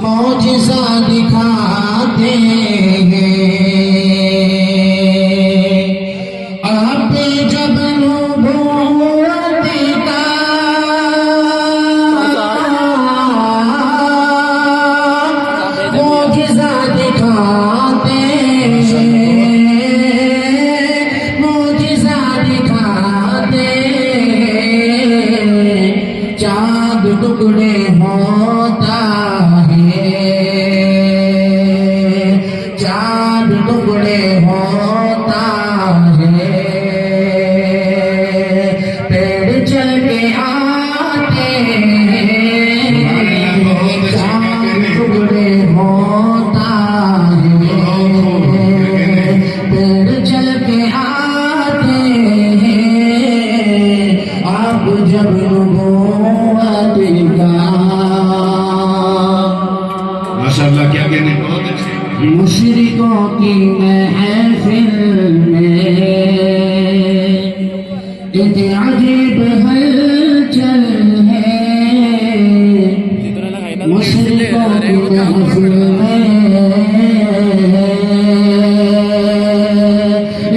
मौजिज़ा दिखाते हैं आप जब नबूवत का मौजिज़ा दिखाते हैं मौजिज़ा दिखाते चाँद टुकड़े होता है चाँद टुकड़े होता है पेड़ चल के आते हैं चाँद टुकड़े होता है पेड़ चल के आते हैं आप जब माशाअल्लाह, क्या कहने, बहुत अच्छे। मुशरिकों की महफिल में एक अजीब हलचल है मुशरिकों की महफिल में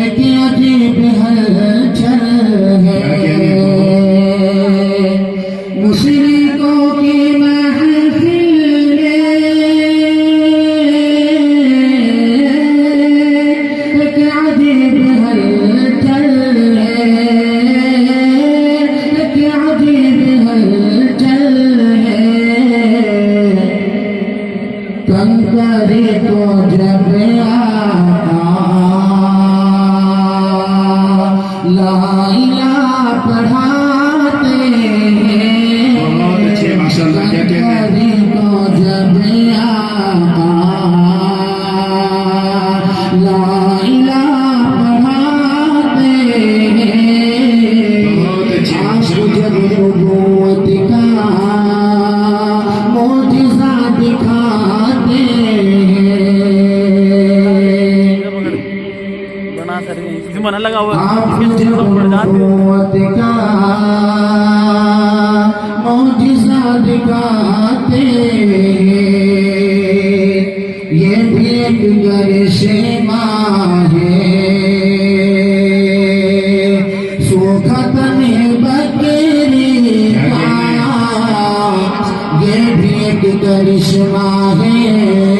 एक अजीब हलचल है मुशरिकों की कंकरे को जब लाइला पढ़ाते हैं बहुत अच्छे, माशाअल्लाह, क्या कहते हैं। कंकरे को जब लाइला पढ़ाते हैं बहुत अच्छे, आप जब नबूवत का मौजिज़ा दिखाते मन लगा हुआ आप जब नबूवत का मौजिज़ा दिखाते ये भी एक गरिश्मा है सुखतन बकरी का ये भी एक गरिश्मा है